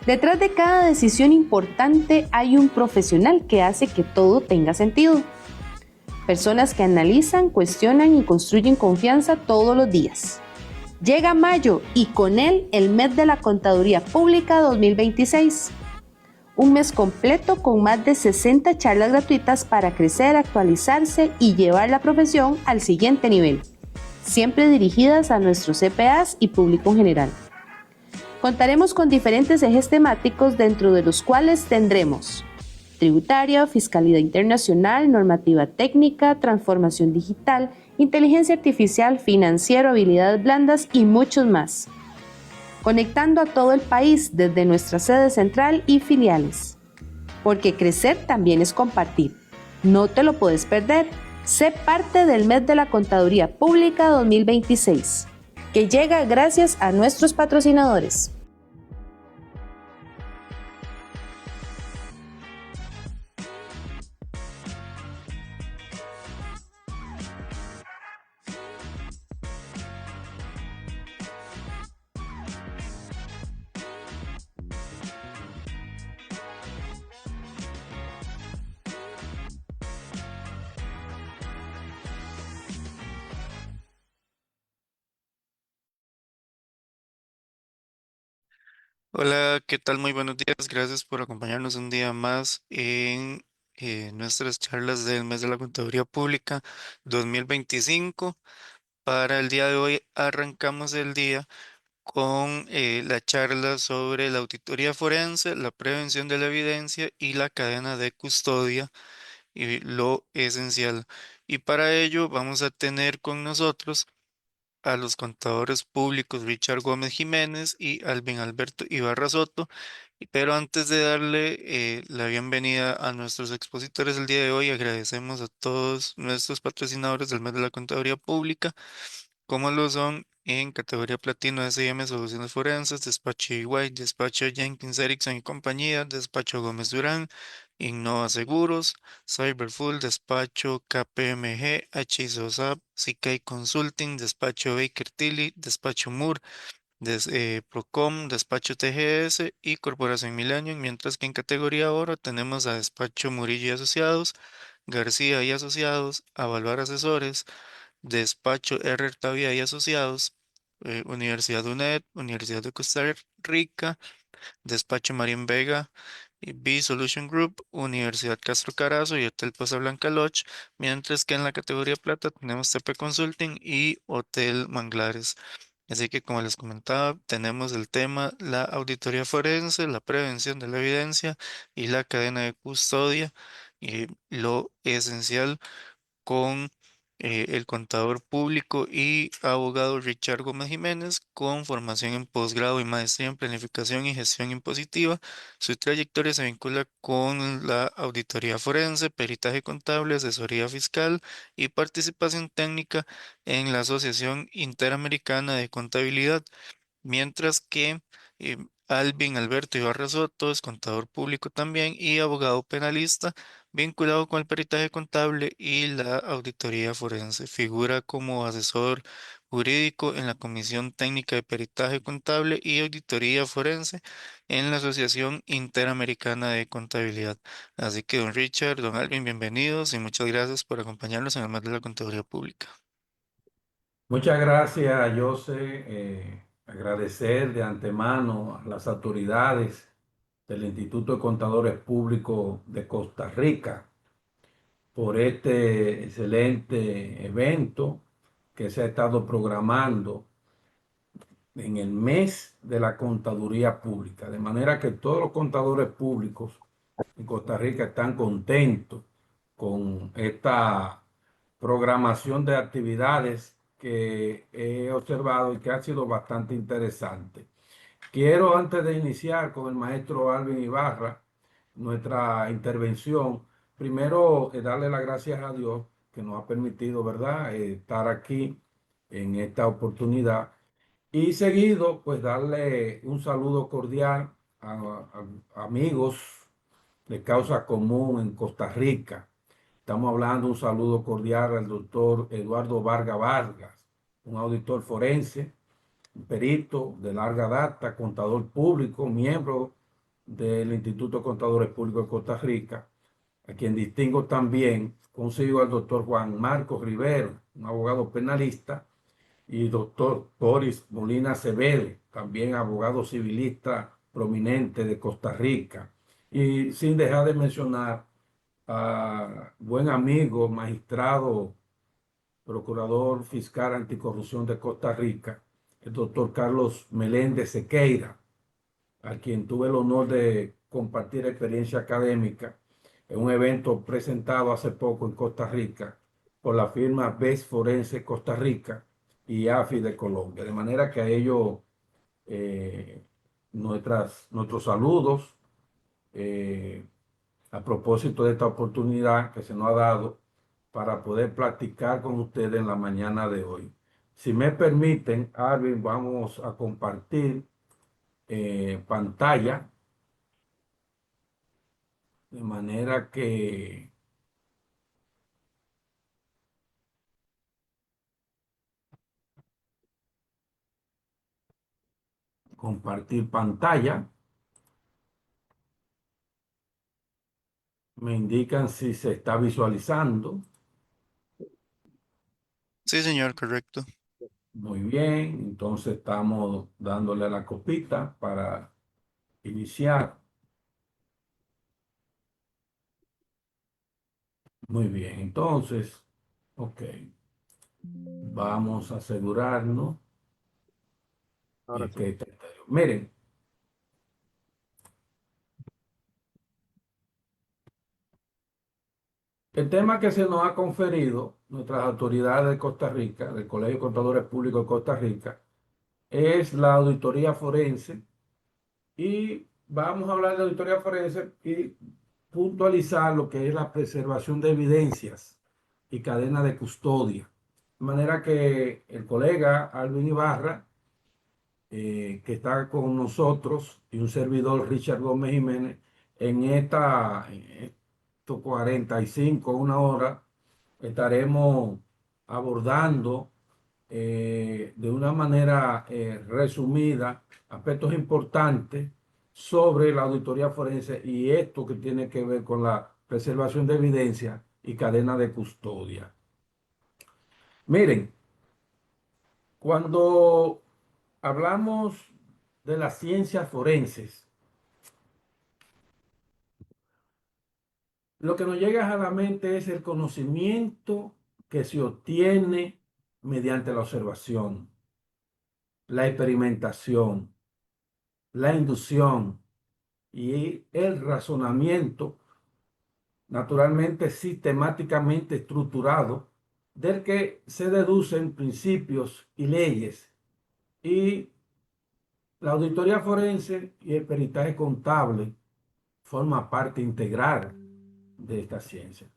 Detrás de cada decisión importante hay un profesional que hace que todo tenga sentido. Personas que analizan, cuestionan y construyen confianza todos los días. Llega mayo y con él el mes de la Contaduría Pública 2026. Un mes completo con más de 60 charlas gratuitas para crecer, actualizarse y llevar la profesión al siguiente nivel, siempre dirigidas a nuestros CPAs y público en general. Contaremos con diferentes ejes temáticos dentro de los cuales tendremos tributaria, fiscalidad internacional, normativa técnica, transformación digital, inteligencia artificial, financiero, habilidades blandas y muchos más. Conectando a todo el país desde nuestra sede central y filiales. Porque crecer también es compartir. No te lo puedes perder. Sé parte del mes de la Contaduría Pública 2026, que llega gracias a nuestros patrocinadores. Hola, ¿qué tal? Muy buenos días. Gracias por acompañarnos un día más en nuestras charlas del mes de la Contaduría Pública 2025. Para el día de hoy arrancamos el día con la charla sobre la auditoría forense, la prevención de la evidencia y la cadena de custodia y lo esencial. Y para ello vamos a tener con nosotros a los contadores públicos Richard Gómez Jiménez y Alvin Alberto Ibarra Soto. Pero antes de darle la bienvenida a nuestros expositores el día de hoy, agradecemos a todos nuestros patrocinadores del mes de la Contaduría Pública, como lo son en categoría platino S&M Soluciones Forenses, Despacho EY, Despacho Jenkins Erickson y compañía, Despacho Gómez Durán, Innova Seguros, Cyberfull, Despacho KPMG, HISOSAP, CK Consulting, Despacho Baker Tilly, Despacho Moore, Procom, Despacho TGS y Corporación Millennium, mientras que en categoría oro tenemos a Despacho Murillo y Asociados, García y Asociados, Avaluar Asesores, Despacho R. Tavia y Asociados, Universidad UNED, Universidad de Costa Rica, Despacho Marín Vega, y B Solution Group, Universidad Castro Carazo y Hotel Poza Blanca Lodge, mientras que en la categoría plata tenemos TP Consulting y Hotel Manglares. Así que como les comentaba, tenemos el tema la auditoría forense, la prevención de la evidencia y la cadena de custodia y lo esencial con el contador público y abogado Richard Gómez Jiménez, con formación en posgrado y maestría en planificación y gestión impositiva. Su trayectoria se vincula con la auditoría forense, peritaje contable, asesoría fiscal y participación técnica en la Asociación Interamericana de Contabilidad, mientras que Alvin Alberto Ibarra Soto es contador público también y abogado penalista vinculado con el peritaje contable y la auditoría forense. Figura como asesor jurídico en la Comisión Técnica de Peritaje Contable y Auditoría Forense en la Asociación Interamericana de Contabilidad. Así que, don Richard, don Alvin, bienvenidos y muchas gracias por acompañarnos en el mes de la Contaduría Pública. Muchas gracias, José. Agradecer de antemano a las autoridades del Instituto de Contadores Públicos de Costa Rica por este excelente evento que se ha estado programando en el mes de la Contaduría Pública. De manera que todos los contadores públicos en Costa Rica están contentos con esta programación de actividades que he observado y que ha sido bastante interesante. Quiero, antes de iniciar con el maestro Alvin Ibarra, nuestra intervención, primero darle las gracias a Dios que nos ha permitido, ¿verdad?, estar aquí en esta oportunidad. Y seguido, pues darle un saludo cordial a amigos de causa común en Costa Rica. Estamos hablando un saludo cordial al doctor Eduardo Vargas, un auditor forense, un perito de larga data, contador público, miembro del Instituto de Contadores Públicos de Costa Rica, a quien distingo también consigo al doctor Juan Marcos Rivero, un abogado penalista, y doctor Boris Molina Acevedo, también abogado civilista prominente de Costa Rica. Y sin dejar de mencionar a buen amigo, magistrado, procurador fiscal anticorrupción de Costa Rica, el doctor Carlos Meléndez Sequeira, a quien tuve el honor de compartir experiencia académica en un evento presentado hace poco en Costa Rica por la firma Best Forense Costa Rica y AFI de Colombia. De manera que a ellos nuestros saludos a propósito de esta oportunidad que se nos ha dado para poder platicar con ustedes en la mañana de hoy. Si me permiten, Alvin, vamos a compartir pantalla, de manera que compartir pantalla. Me indican si se está visualizando. Sí, señor, correcto. Muy bien, entonces estamos dándole a la copita para iniciar. Muy bien, entonces, ok, vamos a asegurarnos Ahora sí. que está estéreo. Miren, el tema que se nos ha conferido nuestras autoridades de Costa Rica, del Colegio de Contadores Públicos de Costa Rica, es la auditoría forense. Y vamos a hablar de auditoría forense y puntualizar lo que es la preservación de evidencias y cadena de custodia. De manera que el colega Alvin Ibarra, que está con nosotros, y un servidor Richard Gómez Jiménez, en estos 45, una hora, estaremos abordando de una manera resumida aspectos importantes sobre la auditoría forense y esto que tiene que ver con la preservación de evidencia y cadena de custodia. Miren, cuando hablamos de las ciencias forenses, lo que nos llega a la mente es el conocimiento que se obtiene mediante la observación, la experimentación, la inducción y el razonamiento naturalmente sistemáticamente estructurado del que se deducen principios y leyes, y la auditoría forense y el peritaje contable forma parte integral de esta ciencia.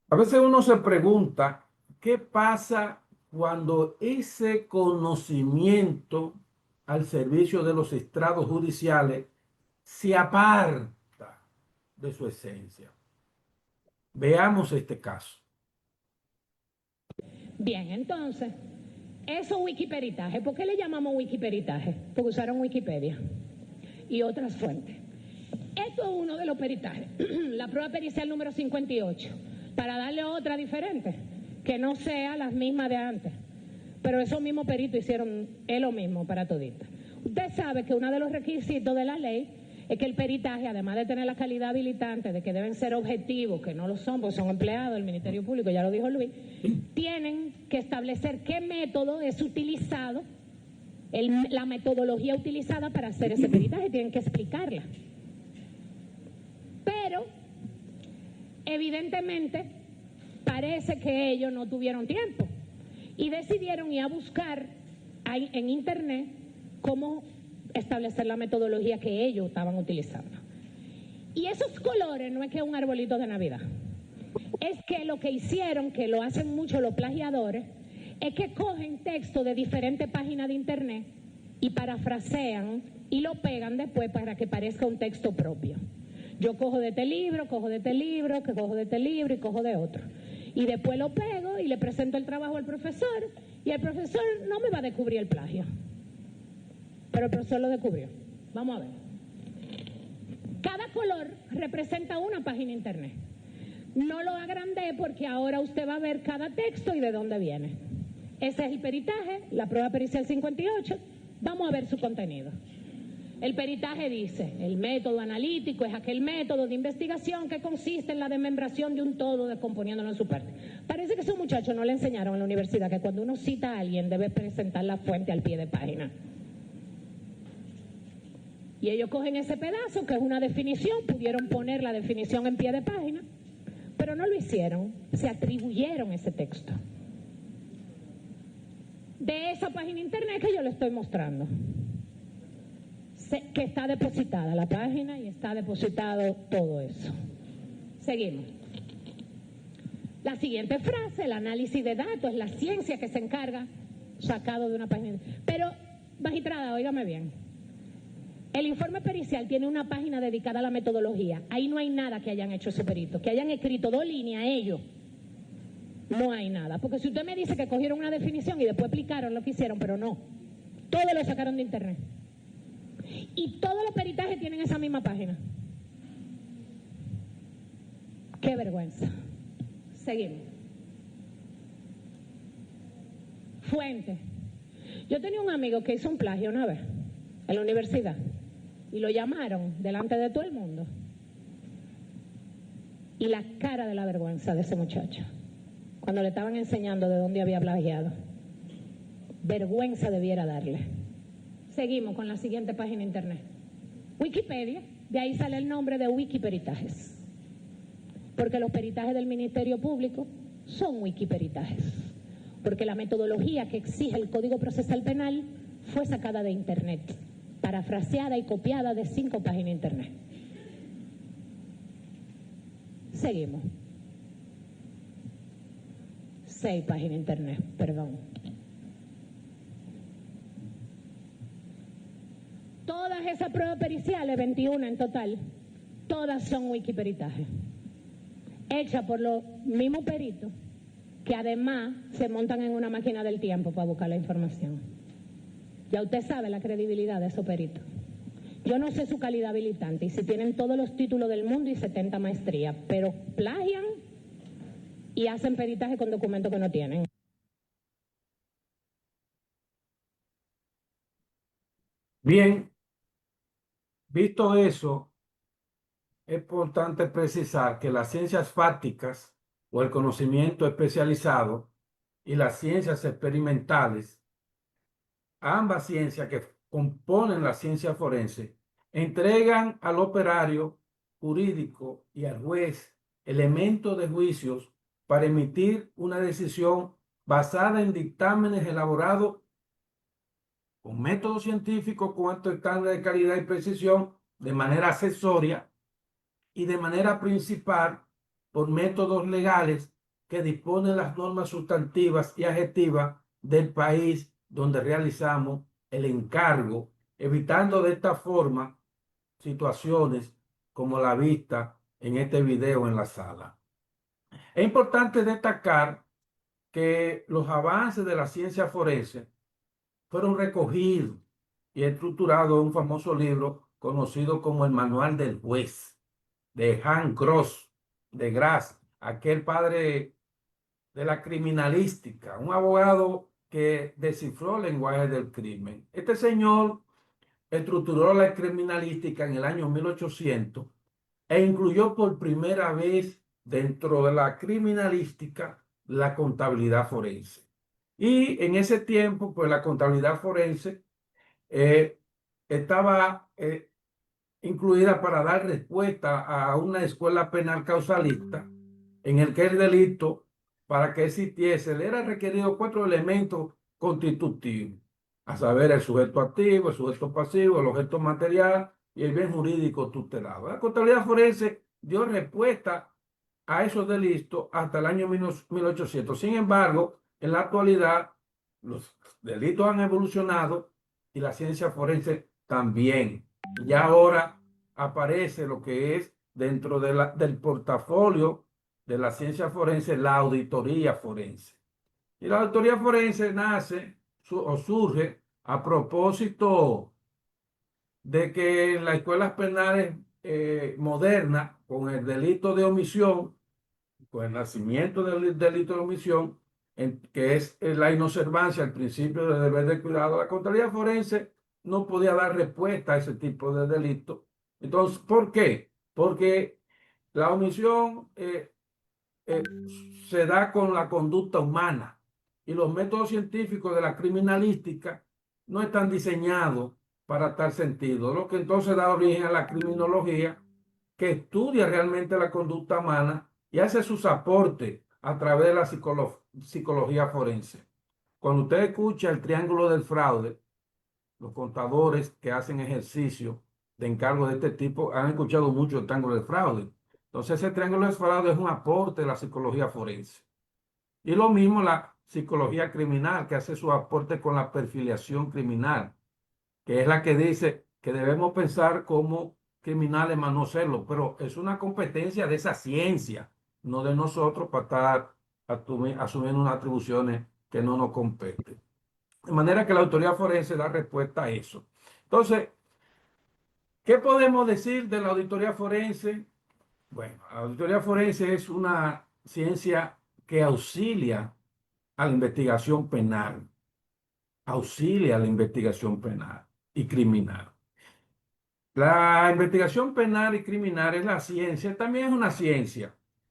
A veces uno se pregunta, ¿qué pasa cuando ese conocimiento al servicio de los estrados judiciales se aparta de su esencia? Veamos este caso. Bien, entonces, eso wikiperitaje. ¿Por qué le llamamos wikiperitaje? Porque usaron Wikipedia y otras fuentes. Esto es uno de los peritajes, la prueba pericial número 58, para darle otra diferente, que no sea las mismas de antes. Pero esos mismos peritos hicieron lo mismo para toditas. Usted sabe que uno de los requisitos de la ley es que el peritaje, además de tener la calidad habilitante, de que deben ser objetivos, que no lo son, porque son empleados del Ministerio Público, ya lo dijo Luis, tienen que establecer qué método es utilizado, la metodología utilizada para hacer ese peritaje, tienen que explicarla. Pero, evidentemente, parece que ellos no tuvieron tiempo y decidieron ir a buscar en internet cómo establecer la metodología que ellos estaban utilizando. Y esos colores no es que es un arbolito de Navidad, es que lo que hicieron, que lo hacen mucho los plagiadores, es que cogen texto de diferentes páginas de internet y parafrasean y lo pegan después para que parezca un texto propio. Yo cojo de este libro, cojo de este libro, que cojo de este libro y cojo de otro. Y después lo pego y le presento el trabajo al profesor, y el profesor no me va a descubrir el plagio. Pero el profesor lo descubrió. Vamos a ver. Cada color representa una página internet. No lo agrandé porque ahora usted va a ver cada texto y de dónde viene. Ese es el peritaje, la prueba pericial 58. Vamos a ver su contenido. El peritaje dice, el método analítico es aquel método de investigación que consiste en la desmembración de un todo descomponiéndolo en su parte. Parece que esos muchachos no le enseñaron en la universidad que cuando uno cita a alguien debe presentar la fuente al pie de página. Y ellos cogen ese pedazo, que es una definición, pudieron poner la definición en pie de página, pero no lo hicieron, se atribuyeron ese texto de esa página internet que yo le estoy mostrando, que está depositada la página y está depositado todo eso. Seguimos. La siguiente frase, el análisis de datos, es la ciencia que se encarga, sacado de una página. Pero, magistrada, óigame bien, el informe pericial tiene una página dedicada a la metodología. Ahí no hay nada que hayan hecho ese perito, que hayan escrito 2 líneas ellos. No hay nada, porque si usted me dice que cogieron una definición y después aplicaron lo que hicieron, pero no, todo lo sacaron de internet. Y todos los peritajes tienen esa misma página. ¡Qué vergüenza! Seguimos. Fuente. Yo tenía un amigo que hizo un plagio una vez en la universidad y lo llamaron delante de todo el mundo. Y la cara de la vergüenza de ese muchacho cuando le estaban enseñando de dónde había plagiado. Vergüenza debiera darle. Seguimos con la siguiente página de internet. Wikipedia, de ahí sale el nombre de Wikiperitajes. Porque los peritajes del Ministerio Público son Wikiperitajes. Porque la metodología que exige el Código Procesal Penal fue sacada de internet, parafraseada y copiada de 5 páginas de internet. Seguimos. 6 páginas de internet, perdón. Todas esas pruebas periciales, 21 en total, todas son wikiperitajes, hechas por los mismos peritos, que además se montan en una máquina del tiempo para buscar la información. Ya usted sabe la credibilidad de esos peritos. Yo no sé su calidad habilitante y si tienen todos los títulos del mundo y 70 maestrías, pero plagian y hacen peritaje con documentos que no tienen. Bien, visto eso, es importante precisar que las ciencias fácticas o el conocimiento especializado y las ciencias experimentales, ambas ciencias que componen la ciencia forense, entregan al operario jurídico y al juez elementos de juicios para emitir una decisión basada en dictámenes elaborados con métodos científicos, con alto estándar de calidad y precisión, de manera accesoria y de manera principal por métodos legales que disponen las normas sustantivas y adjetivas del país donde realizamos el encargo, evitando de esta forma situaciones como la vista en este video en la sala. Es importante destacar que los avances de la ciencia forense fueron recogidos y estructurados en un famoso libro conocido como el Manual del Juez, de Hans Gross de Grasse, aquel padre de la criminalística, un abogado que descifró el lenguaje del crimen. Este señor estructuró la criminalística en el año 1800 e incluyó por primera vez dentro de la criminalística la contabilidad forense. Y en ese tiempo, pues la contabilidad forense estaba incluida para dar respuesta a una escuela penal causalista en el que el delito, para que existiese, le era requerido 4 elementos constitutivos, a saber, el sujeto activo, el sujeto pasivo, el objeto material y el bien jurídico tutelado. La contabilidad forense dio respuesta a esos delitos hasta el año 1800. Sin embargo, en la actualidad, los delitos han evolucionado y la ciencia forense también. Y ahora aparece lo que es dentro de del portafolio de la ciencia forense, la auditoría forense. Y la auditoría forense nace o surge a propósito de que en las escuelas penales moderna con el delito de omisión, con el nacimiento del delito de omisión, que es la inobservancia, el principio de deber de cuidado. La Contraloría Forense no podía dar respuesta a ese tipo de delito. Entonces, ¿por qué? Porque la omisión se da con la conducta humana y los métodos científicos de la criminalística no están diseñados para tal sentido, lo que entonces da origen a la criminología, que estudia realmente la conducta humana y hace sus aportes a través de la psicología forense. Cuando usted escucha el triángulo del fraude, los contadores que hacen ejercicio de encargo de este tipo han escuchado mucho el triángulo del fraude. Entonces, ese triángulo del fraude es un aporte de la psicología forense. Y lo mismo la psicología criminal, que hace su aporte con la perfiliación criminal, que es la que dice que debemos pensar como criminales más no serlo, pero es una competencia de esa ciencia, no de nosotros para estar asumiendo unas atribuciones que no nos competen. De manera que la autoridad forense da respuesta a eso. Entonces, ¿qué podemos decir de la auditoría forense? Bueno, la auditoría forense es una ciencia que auxilia a la investigación penal, auxilia a la investigación penal y criminal. La investigación penal y criminal es la ciencia, también es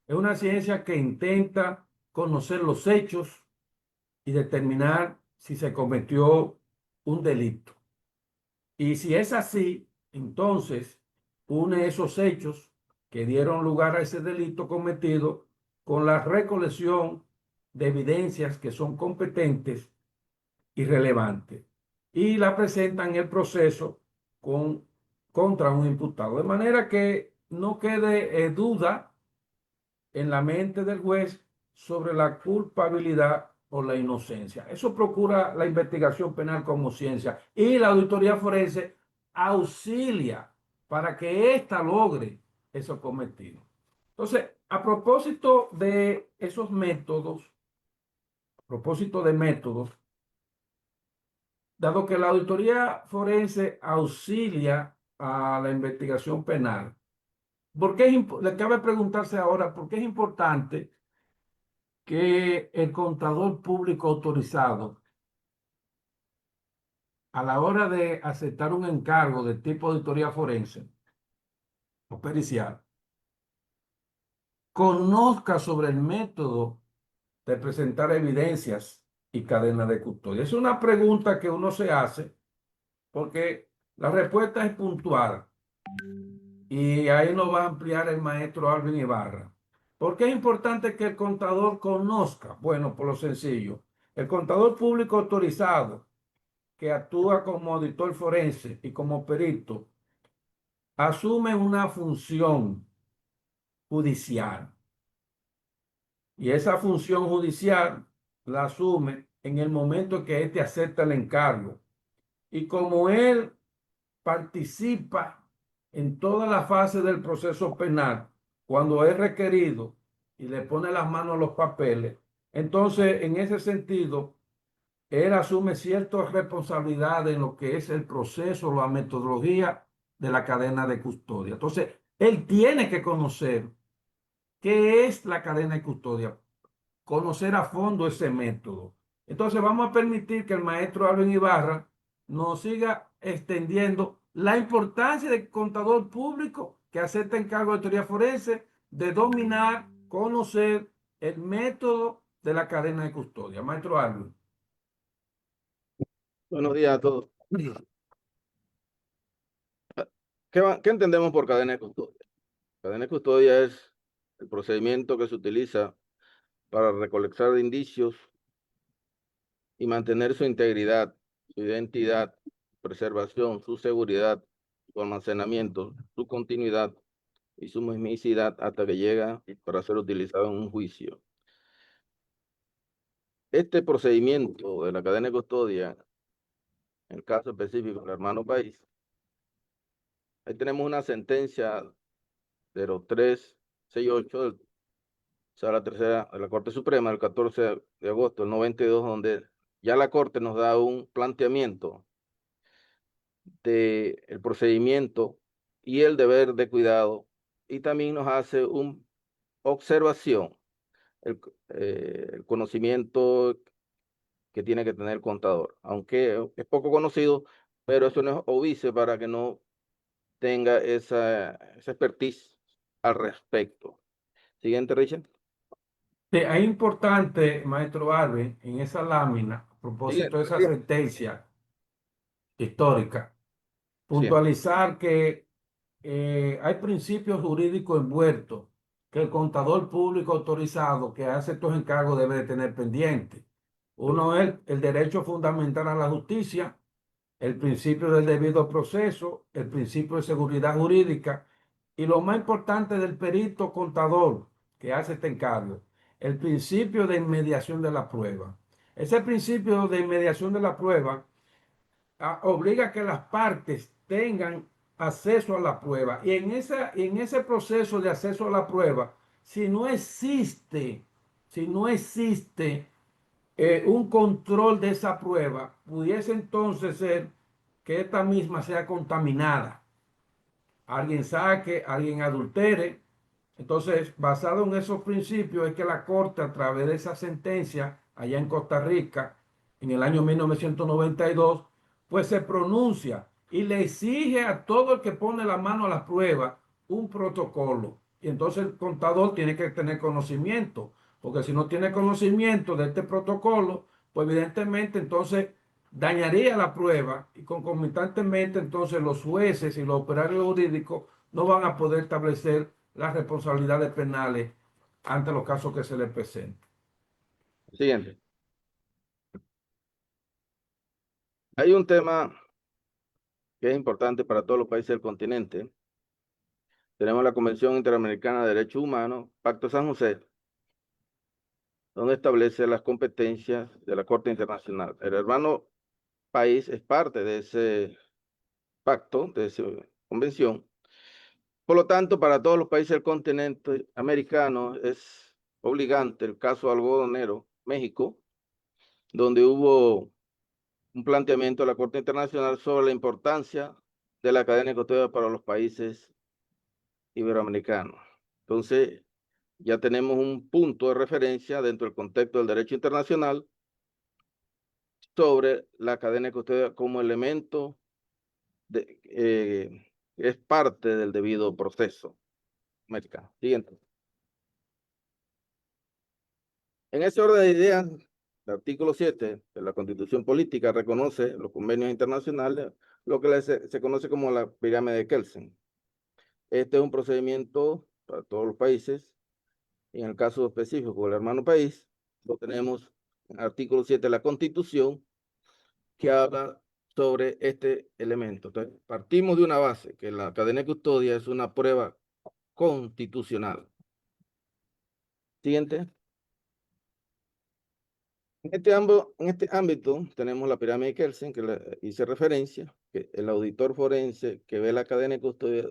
una ciencia que intenta conocer los hechos y determinar si se cometió un delito. Y si es así, entonces une esos hechos que dieron lugar a ese delito cometido con la recolección de evidencias que son competentes y relevantes y la presenta en el proceso contra un imputado. De manera que no quede duda en la mente del juez sobre la culpabilidad o la inocencia. Eso procura la investigación penal como ciencia y la auditoría forense auxilia para que ésta logre esos cometidos. Entonces, a propósito de esos métodos, dado que la auditoría forense auxilia a la investigación penal, le cabe preguntarse ahora por qué es importante que el contador público autorizado, a la hora de aceptar un encargo de tipo auditoría forense o pericial, conozca sobre el método de presentar evidencias y cadena de custodia. Es una pregunta que uno se hace porque la respuesta es puntual y ahí nos va a ampliar el maestro Alvin Ibarra. ¿Por qué es importante que el contador conozca? Bueno, por lo sencillo. El contador público autorizado que actúa como auditor forense y como perito asume una función judicial. Y esa función judicial la asume en el momento que éste acepta el encargo. Y como él participa en toda la fase del proceso penal, cuando es requerido y le pone las manos a los papeles, entonces en ese sentido, él asume ciertas responsabilidades en lo que es el proceso, la metodología de la cadena de custodia. Entonces, él tiene que conocer qué es la cadena de custodia, conocer a fondo ese método. Entonces vamos a permitir que el maestro Alvin Ibarra nos siga extendiendo la importancia del contador público que acepta encargo de teoría forense de dominar, conocer el método de la cadena de custodia. Maestro Alvin. Buenos días a todos. ¿Qué entendemos por cadena de custodia? Cadena de custodia es el procedimiento que se utiliza para recolectar indicios y mantener su integridad, su identidad, preservación, su seguridad, su almacenamiento, su continuidad y su mismicidad hasta que llega para ser utilizado en un juicio. Este procedimiento de la cadena de custodia, en el caso específico del hermano país, ahí tenemos una sentencia 0368, o sea, la tercera de la Corte Suprema, el 14 de agosto del 92, donde ya la Corte nos da un planteamiento del procedimiento y el deber de cuidado, y también nos hace una observación, el conocimiento que tiene que tener el contador, aunque es poco conocido, pero eso no es obvio para que no tenga esa expertise al respecto. Siguiente, Richard. Sí, es importante, maestro Alvin, en esa lámina, a propósito de esa Siguiente. sentencia histórica, Sí. puntualizar que hay principios jurídicos envueltos que el contador público autorizado que hace estos encargos debe de tener pendiente. Uno es el derecho fundamental a la justicia, el principio del debido proceso, el principio de seguridad jurídica y lo más importante del perito contador que hace este encargo, el principio de inmediación de la prueba. Ese principio de inmediación de la prueba obliga a que las partes tengan acceso a la prueba. Y en ese proceso de acceso a la prueba, si no existe un control de esa prueba, pudiese entonces ser que esta misma sea contaminada. Alguien saque, alguien adultere. Entonces, basado en esos principios, es que la Corte, a través de esa sentencia, allá en Costa Rica, en el año 1992, pues se pronuncia y le exige a todo el que pone la mano a la prueba un protocolo. Y entonces el contador tiene que tener conocimiento, porque si no tiene conocimiento de este protocolo, pues evidentemente entonces dañaría la prueba y concomitantemente entonces los jueces y los operarios jurídicos no van a poder establecer las responsabilidades penales ante los casos que se les presenten. Siguiente. Hay un tema que es importante para todos los países del continente. Tenemos la Convención Interamericana de Derechos Humanos, Pacto San José, donde establece las competencias de la Corte Internacional. El hermano país es parte de ese pacto, de esa convención. Por lo tanto, para todos los países del continente americano es obligante el caso algodonero, México, donde hubo un planteamiento de la Corte Internacional sobre la importancia de la cadena de custodia para los países iberoamericanos. Entonces, ya tenemos un punto de referencia dentro del contexto del derecho internacional sobre la cadena de custodia como elemento es parte del debido proceso americano. Siguiente. En ese orden de ideas, el artículo 7 de la Constitución Política reconoce los convenios internacionales, lo que se conoce como la pirámide de Kelsen. Este es un procedimiento para todos los países. En el caso específico del hermano país, lo tenemos en el artículo 7 de la Constitución, que habla sobre este elemento. Entonces, partimos de una base, que la cadena de custodia es una prueba constitucional. Siguiente. En este ámbito tenemos la pirámide de Kelsen, que le hice referencia, que el auditor forense que ve la cadena de custodia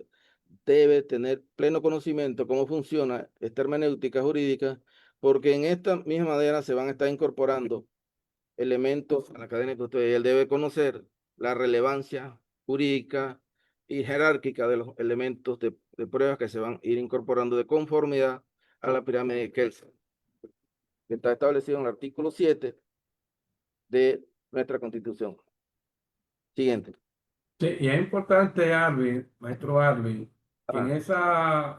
debe tener pleno conocimiento cómo funciona esta hermenéutica jurídica, porque en esta misma manera se van a estar incorporando elementos a la cadena de custodia y él debe conocer la relevancia jurídica y jerárquica de los elementos de pruebas que se van a ir incorporando de conformidad a la pirámide de Kelsen, que está establecido en el artículo 7 de nuestra Constitución. Siguiente. Sí, y es importante, Alvin, maestro Alvin, que en Ah, esa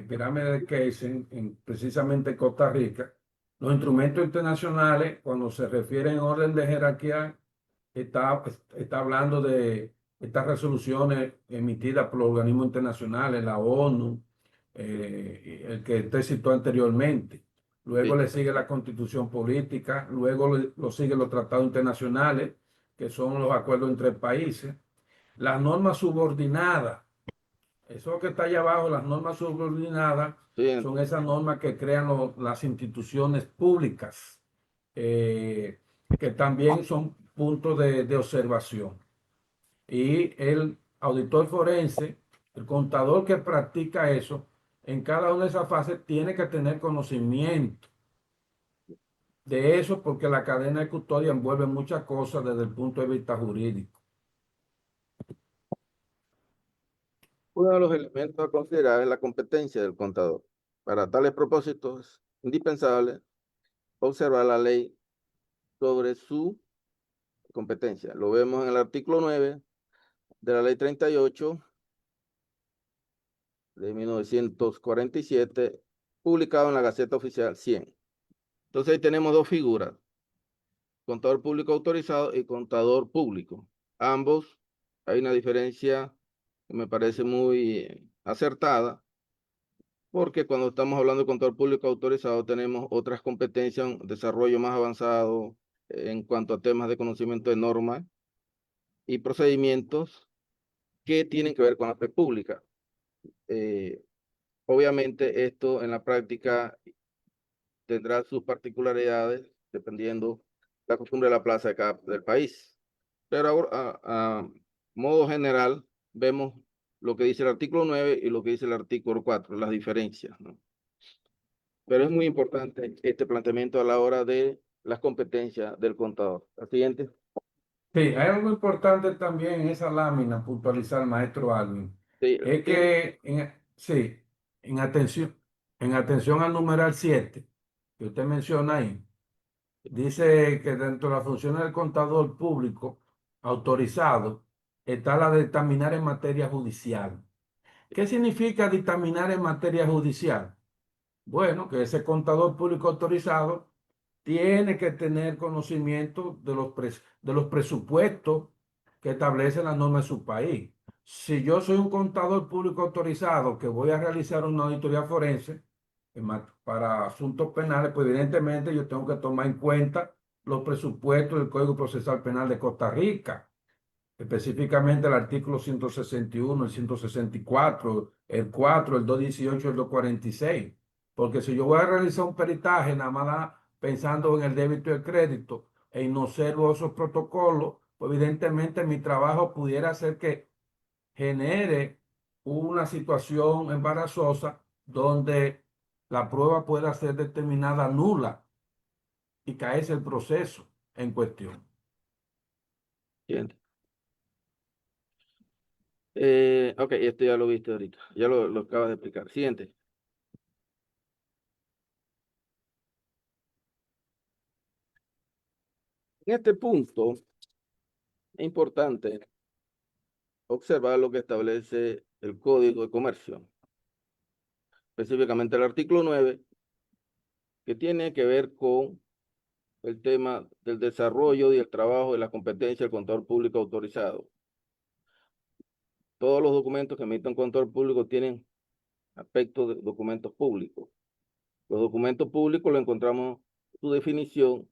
pirámide de Kelsen, precisamente en Costa Rica, los instrumentos internacionales, cuando se refieren en orden de jerarquía, está hablando de estas resoluciones emitidas por los organismos internacionales, la ONU, el que te citó anteriormente. Luego sí, le sigue la Constitución Política, luego lo siguen los tratados internacionales, que son los acuerdos entre países. Las normas subordinadas, eso que está allá abajo, las normas subordinadas, son siguiente. esas normas que crean las instituciones públicas, que también son puntos de observación. Y el auditor forense, el contador que practica eso, en cada una de esas fases tiene que tener conocimiento de eso, porque la cadena de custodia envuelve muchas cosas desde el punto de vista jurídico. Uno de los elementos a considerar es la competencia del contador. Para tales propósitos, es indispensable observar la ley sobre su competencia. Lo vemos en el artículo 9 de la ley 38 de 1947, publicado en la Gaceta Oficial 100. Entonces ahí tenemos dos figuras, contador público autorizado y contador público. Ambos, hay una diferencia que me parece muy acertada, porque cuando estamos hablando de contador público autorizado tenemos otras competencias, un desarrollo más avanzado en cuanto a temas de conocimiento de normas y procedimientos que tienen que ver con la fe pública. Obviamente esto en la práctica tendrá sus particularidades dependiendo la costumbre de la plaza de del país. Pero ahora, a modo general, vemos lo que dice el artículo 9 y lo que dice el artículo 4, las diferencias, ¿no? Pero es muy importante este planteamiento a la hora de las competencias del contador. La siguiente. Sí, hay algo importante también en esa lámina, puntualizar, maestro Alvin. Sí, Es que, sí, en atención al numeral 7, que usted menciona ahí, dice que dentro de las funciones del contador público autorizado está la de dictaminar en materia judicial. ¿Qué significa dictaminar en materia judicial? Bueno, que ese contador público autorizado tiene que tener conocimiento de los presupuestos que establecen las normas de su país. Si yo soy un contador público autorizado que voy a realizar una auditoría forense para asuntos penales, pues evidentemente yo tengo que tomar en cuenta los presupuestos del Código Procesal Penal de Costa Rica, específicamente el artículo 161, el 164, el 4, el 218, el 246. Porque si yo voy a realizar un peritaje nada más pensando en el débito y el crédito e no observo esos protocolos, pues evidentemente mi trabajo pudiera ser que genere una situación embarazosa donde la prueba pueda ser determinada nula y caerse el proceso en cuestión. Siguiente. Ok, esto ya lo viste ahorita, ya lo acabas de explicar. Siguiente. En este punto es importante observar lo que establece el Código de Comercio, específicamente el artículo 9, que tiene que ver con el tema del desarrollo y el trabajo y la competencia del contador público autorizado. Todos los documentos que emite un contador público tienen aspectos de documentos públicos. Los documentos públicos lo encontramos su definición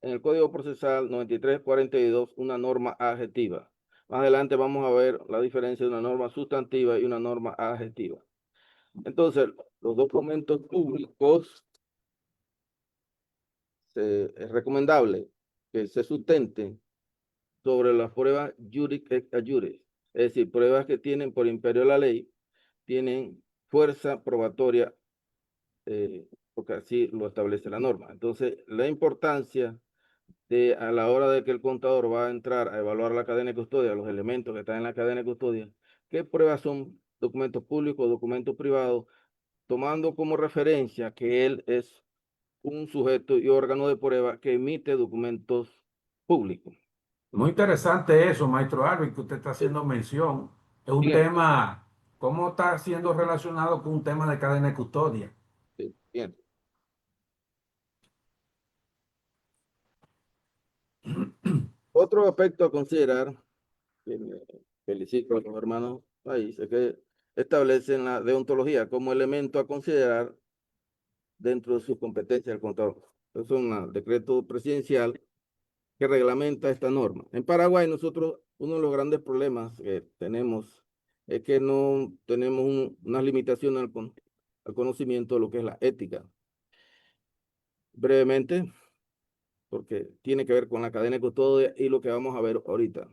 en el Código Procesal 9342, una norma adjetiva. Más adelante vamos a ver la diferencia de una norma sustantiva y una norma adjetiva. Entonces, los documentos públicos es recomendable que se sustenten sobre las pruebas juris et iure, es decir, pruebas que tienen por imperio de la ley, tienen fuerza probatoria, porque así lo establece la norma. Entonces, la importancia de a la hora de que el contador va a entrar a evaluar la cadena de custodia, los elementos que están en la cadena de custodia, qué pruebas son documentos públicos, documentos privados, tomando como referencia que él es un sujeto y órgano de prueba que emite documentos públicos. Muy interesante eso, maestro Alvin, que usted está haciendo mención. Es un Bien, tema, ¿cómo está siendo relacionado con un tema de cadena de custodia? sí, bien. Otro aspecto a considerar, que me felicito a los hermanos países, que establecen la deontología como elemento a considerar dentro de sus competencias del contador. Es un decreto presidencial que reglamenta esta norma. En Paraguay nosotros, uno de los grandes problemas que tenemos es que no tenemos unas limitaciones al conocimiento de lo que es la ética. Brevemente, porque tiene que ver con la cadena de custodia y lo que vamos a ver ahorita.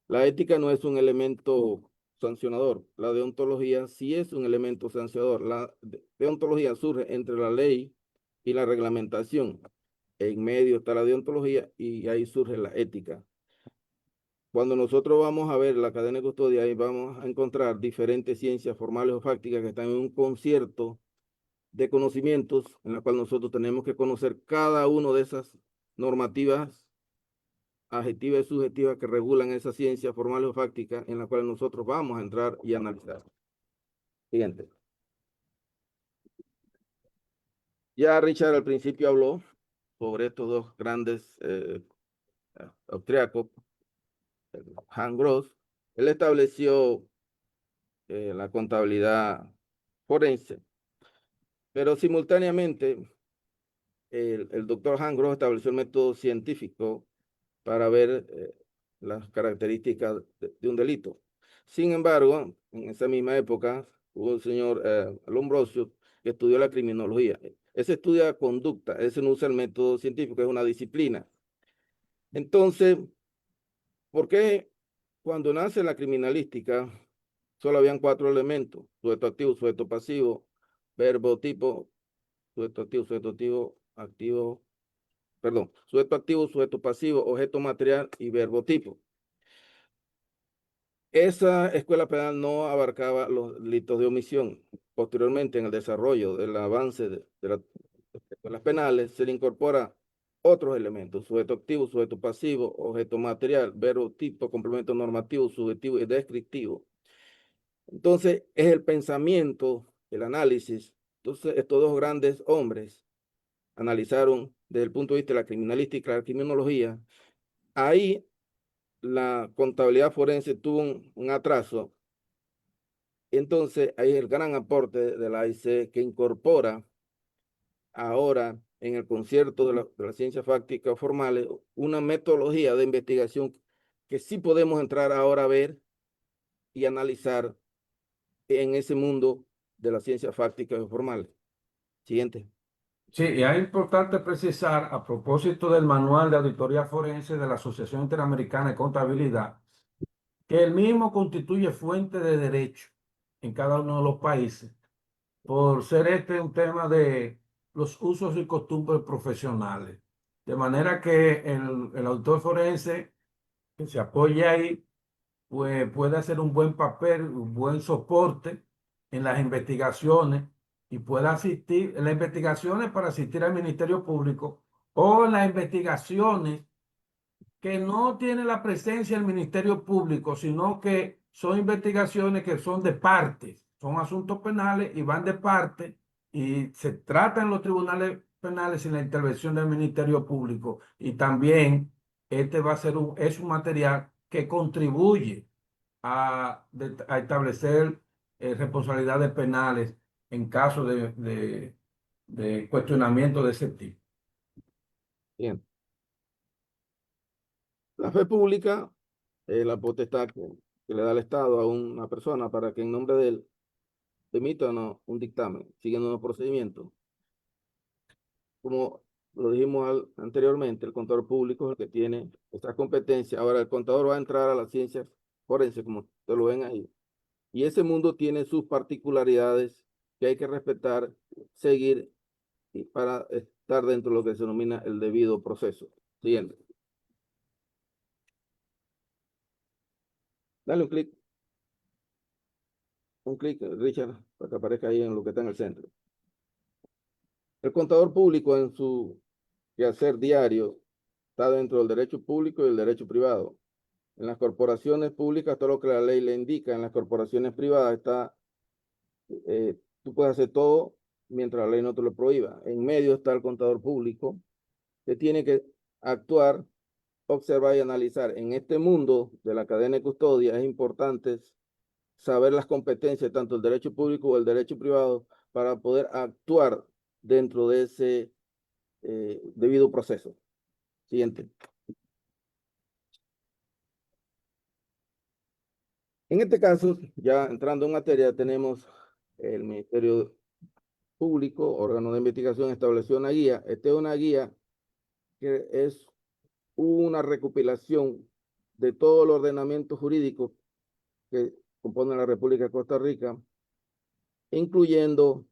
La ética no es un elemento sancionador. La deontología sí es un elemento sancionador. La deontología surge entre la ley y la reglamentación. En medio está la deontología y ahí surge la ética. cuando nosotros vamos a ver la cadena de custodia, ahí vamos a encontrar diferentes ciencias formales o fácticas que están en un concierto de conocimientos en la cual nosotros tenemos que conocer cada una de esas normativas adjetivas y subjetivas que regulan esas ciencias formales o fácticas en la cual nosotros vamos a entrar y analizar. Siguiente. Ya Richard al principio habló sobre estos dos grandes austriacos, Hans Gross. Él estableció la contabilidad forense, pero simultáneamente el doctor Hans Gross estableció el método científico para ver las características de un delito. Sin embargo, en esa misma época hubo el señor Lombroso que estudió la criminología. Ese estudia conducta, ese no usa el método científico, es una disciplina. Entonces, ¿por qué cuando nace la criminalística solo habían 4 elementos? Sujeto activo, sujeto pasivo, verbo tipo, sujeto activo, sujeto activo, sujeto pasivo, objeto material y verbo tipo. Esa escuela penal no abarcaba los delitos de omisión. Posteriormente, en el desarrollo del avance de las escuelas penales, se le incorpora otros elementos: sujeto activo, sujeto pasivo, objeto material, verbo tipo, complemento normativo, subjetivo y descriptivo. Entonces, es el pensamiento, el análisis. Entonces, estos dos grandes hombres analizaron desde el punto de vista de la criminalística y la criminología. Ahí la contabilidad forense tuvo un atraso. Entonces, ahí el gran aporte de la AIC, que incorpora ahora en el concierto de la ciencia fáctica formales una metodología de investigación que sí podemos entrar ahora a ver y analizar en ese mundo de la ciencia fáctica formales. Siguiente. Sí, y es importante precisar, a propósito del Manual de Auditoría Forense de la Asociación Interamericana de Contabilidad, que el mismo constituye fuente de derecho en cada uno de los países, por ser este un tema de los usos y costumbres profesionales. De manera que el autor forense que se apoye ahí, pues puede hacer un buen papel, un buen soporte en las investigaciones y pueda asistir en las investigaciones para asistir al Ministerio Público o en las investigaciones que no tiene la presencia del Ministerio Público, sino que son investigaciones que son de partes, son asuntos penales y van de parte y se tratan en los tribunales penales sin la intervención del Ministerio Público. Y también este va a ser es un material que contribuye a establecer responsabilidades penales en caso de cuestionamiento de ese tipo. Bien. La fe pública es la potestad que le da el Estado a una persona para que en nombre de él emita un dictamen, siguiendo unos procedimientos. Como lo dijimos anteriormente, el contador público es el que tiene esta competencia. Ahora, el contador va a entrar a las ciencias forenses, como ustedes lo ven ahí. Y ese mundo tiene sus particularidades que hay que respetar, seguir y para estar dentro de lo que se denomina el debido proceso. Siguiente. Dale un clic, Richard, para que aparezca ahí en lo que está en el centro. El contador público en su quehacer diario está dentro del derecho público y el derecho privado. En las corporaciones públicas, todo lo que la ley le indica. En las corporaciones privadas está, tú puedes hacer todo mientras la ley no te lo prohíba. En medio está el contador público, que tiene que actuar, observar y analizar. En este mundo de la cadena de custodia es importante saber las competencias, tanto el derecho público o el derecho privado, para poder actuar dentro de ese debido proceso. Siguiente. En este caso, ya entrando en materia, tenemos el Ministerio Público, órgano de investigación, estableció una guía. Esta es una guía que es una recopilación de todo el ordenamiento jurídico que compone la República de Costa Rica, incluyendo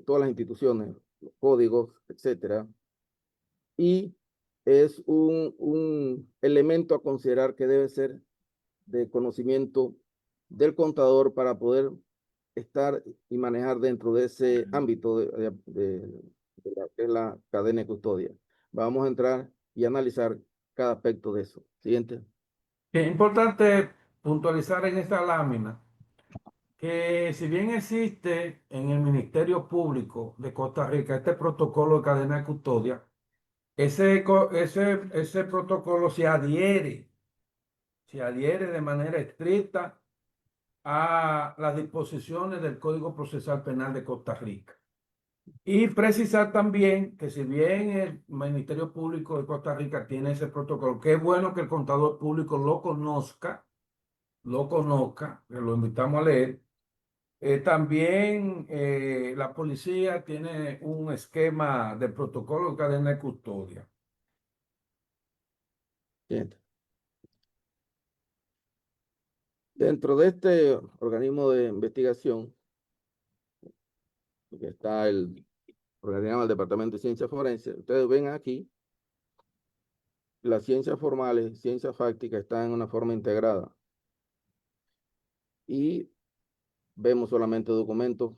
todas las instituciones, los códigos, etcétera. Y es un elemento a considerar que debe ser de conocimiento del contador para poder estar y manejar dentro de ese ámbito de la que es la cadena de custodia. Vamos a entrar y analizar cada aspecto de eso. Siguiente. Es importante puntualizar en esta lámina que si bien existe en el Ministerio Público de Costa Rica este protocolo de cadena de custodia, ese protocolo se adhiere de manera estricta a las disposiciones del Código Procesal Penal de Costa Rica. Y precisar también que si bien el Ministerio Público de Costa Rica tiene ese protocolo, que es bueno que el contador público lo conozca, que lo invitamos a leer. También la policía tiene un esquema de protocolo de cadena de custodia. Siguiente. Dentro de este organismo de investigación, que está el organigrama del Departamento de Ciencias Forenses, ustedes ven aquí, las ciencias formales, ciencias fácticas están en una forma integrada. Y vemos solamente documentos,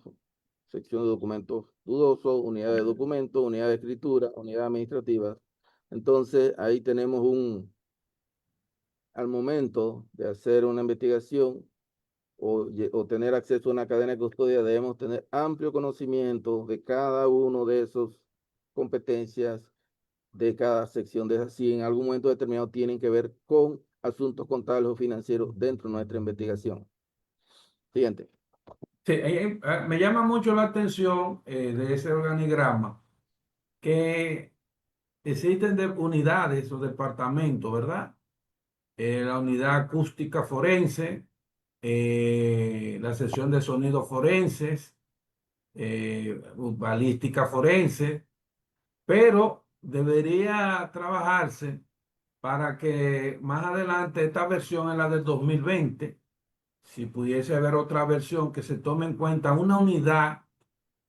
sección de documentos dudosos, unidad de documentos, unidad de escritura, unidad administrativa. Entonces, ahí tenemos al momento de hacer una investigación o tener acceso a una cadena de custodia, debemos tener amplio conocimiento de cada uno de esos competencias de cada sección de esas, si en algún momento determinado tienen que ver con asuntos contables o financieros dentro de nuestra investigación. Siguiente. Sí, me llama mucho la atención de ese organigrama que existen unidades o departamentos, ¿verdad? La unidad acústica forense, la sección de sonidos forenses, balística forense, pero debería trabajarse para que más adelante esta versión es la del 2020, si pudiese haber otra versión que se tome en cuenta una unidad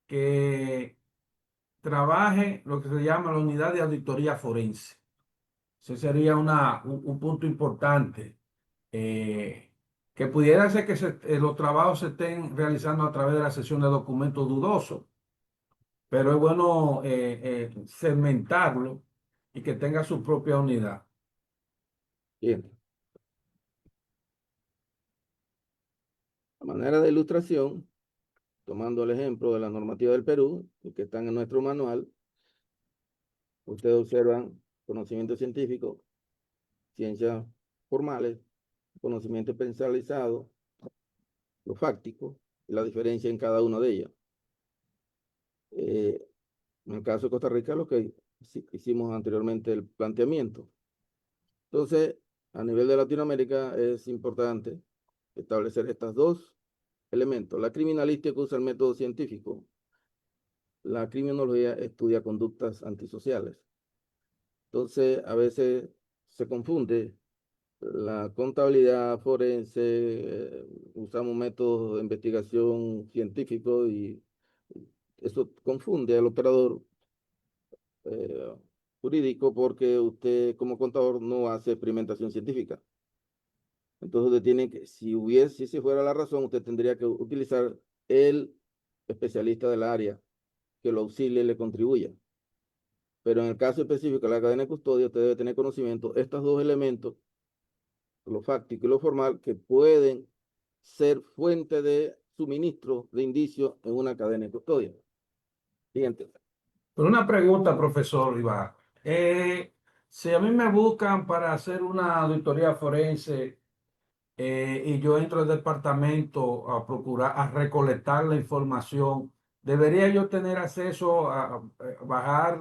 que trabaje lo que se llama la unidad de auditoría forense. Ese sería un punto importante, que pudiera ser que los trabajos se estén realizando a través de la sesión de documentos dudosos, pero es bueno segmentarlo y que tenga su propia unidad. Bien. A manera de ilustración, tomando el ejemplo de la normativa del Perú, que están en nuestro manual, ustedes observan conocimiento científico, ciencias formales, conocimiento especializado, lo fáctico y la diferencia en cada una de ellas. En el caso de Costa Rica, lo que hicimos anteriormente, el planteamiento. Entonces, a nivel de Latinoamérica es importante establecer estos dos elementos. La criminalística usa el método científico. La criminología estudia conductas antisociales. Entonces, a veces se confunde la contabilidad forense, usamos métodos de investigación científicos y eso confunde al operador jurídico porque usted como contador no hace experimentación científica. Entonces usted tiene que, si esa fuera la razón, usted tendría que utilizar el especialista del área que lo auxilie y le contribuya. Pero en el caso específico de la cadena de custodia, usted debe tener conocimiento de estos dos elementos, lo fáctico y lo formal, que pueden ser fuente de suministro de indicios en una cadena de custodia. Siguiente. Pero una pregunta, profesor Ibarra. Si a mí me buscan para hacer una auditoría forense y yo entro al departamento a procurar, a recolectar la información, ¿debería yo tener acceso a bajar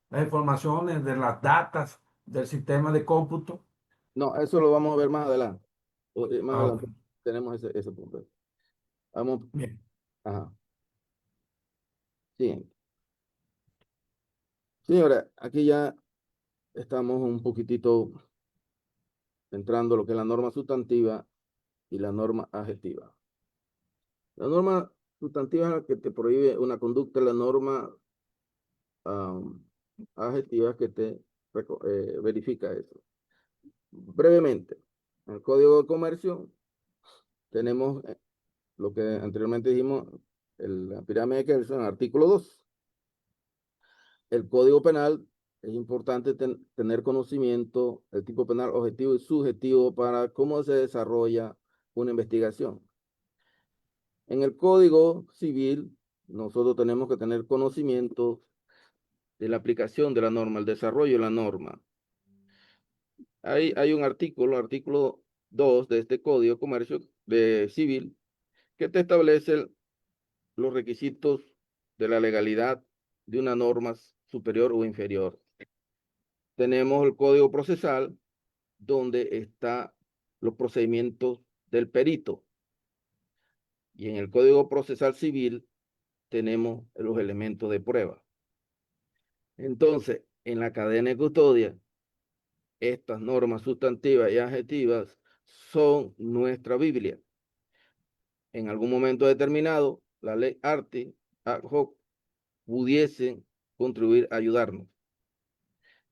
las informaciones de las datas del sistema de cómputo? No, eso lo vamos a ver más adelante. Más Ok, adelante tenemos ese punto. Vamos, bien. ajá. Siguiente. Señora, aquí ya estamos un poquitito entrando a lo que es la norma sustantiva y la norma adjetiva. La norma sustantiva es la que te prohíbe una conducta, la norma adjetiva es que te verifica eso. Brevemente, en el Código de Comercio tenemos lo que anteriormente dijimos, la pirámide de Kelsen, artículo 2. El Código Penal, es importante tener conocimiento del tipo penal objetivo y subjetivo para cómo se desarrolla una investigación. En el Código Civil, nosotros tenemos que tener conocimiento de la aplicación de la norma, el desarrollo de la norma. Hay un artículo 2 de este Código de Comercio Civil que te establece los requisitos de la legalidad de una norma superior o inferior. Tenemos el Código Procesal, donde están los procedimientos del perito. Y en el Código Procesal Civil tenemos los elementos de prueba. Entonces, en la cadena de custodia, estas normas sustantivas y adjetivas son nuestra Biblia. En algún momento determinado, la ley ARTI, ad hoc, pudiesen contribuir a ayudarnos.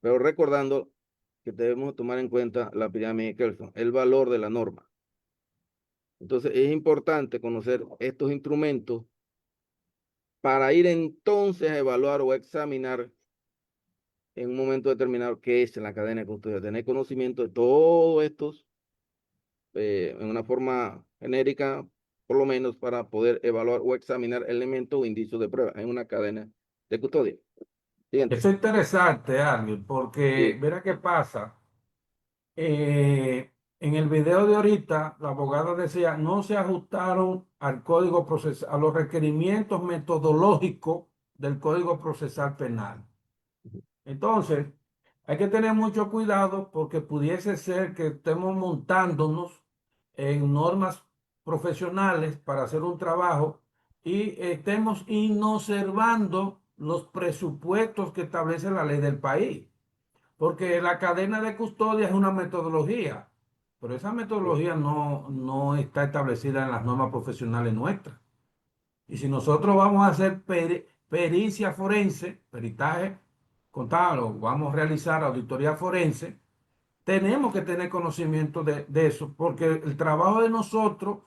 Pero recordando que debemos tomar en cuenta la pirámide de Kelsen, el valor de la norma. Entonces, es importante conocer estos instrumentos para ir entonces a evaluar o a examinar en un momento determinado qué es en la cadena de custodia. Tener conocimiento de todos estos en una forma genérica, por lo menos para poder evaluar o examinar elementos o indicios de prueba en una cadena de custodia. Siguiente. Eso es interesante, Ariel, porque Sí. verá qué pasa. En el video de ahorita, la abogada decía, no se ajustaron al código procesal, a los requerimientos metodológicos del Código Procesal Penal. Entonces, hay que tener mucho cuidado porque pudiese ser que estemos montándonos en normas profesionales para hacer un trabajo y estemos inobservando los presupuestos que establece la ley del país. Porque la cadena de custodia es una metodología, pero esa metodología no está establecida en las normas profesionales nuestras. Y si nosotros vamos a hacer pericia forense, peritaje contable, o vamos a realizar auditoría forense, tenemos que tener conocimiento de eso, porque el trabajo de nosotros,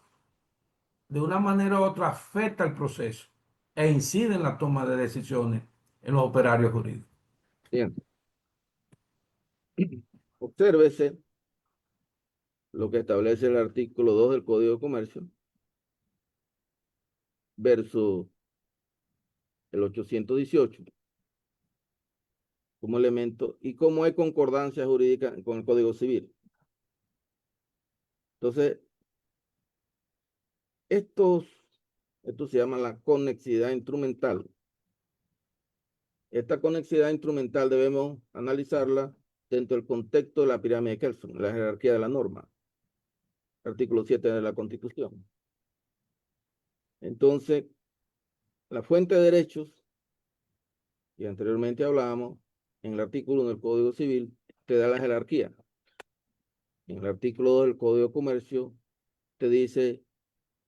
de una manera u otra, afecta el proceso e incide en la toma de decisiones en los operarios jurídicos. Bien. Obsérvese lo que establece el artículo 2 del Código de Comercio versus el 818 como elemento y cómo hay concordancia jurídica con el Código Civil. Entonces, esto se llama la conexidad instrumental. Esta conexidad instrumental debemos analizarla dentro del contexto de la pirámide de Kelsen, la jerarquía de la norma, artículo 7 de la Constitución. Entonces, la fuente de derechos, y anteriormente hablábamos, en el artículo 1 del Código Civil, te da la jerarquía. En el artículo 2 del Código de Comercio, te dice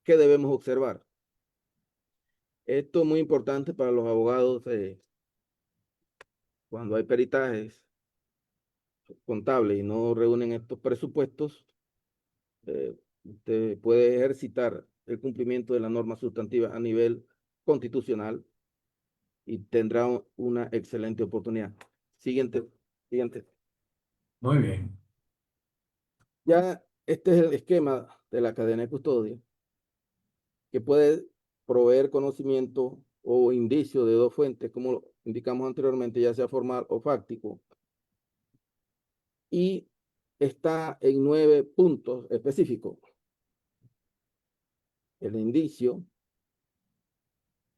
qué debemos observar. Esto es muy importante para los abogados cuando hay peritajes contables y no reúnen estos presupuestos, usted puede ejercitar el cumplimiento de la norma sustantiva a nivel constitucional y tendrá una excelente oportunidad. Siguiente. Muy bien. Ya este es el esquema de la cadena de custodia que puede proveer conocimiento o indicio de dos fuentes, como lo indicamos anteriormente, ya sea formal o fáctico. Y está en 9 puntos específicos. El indicio,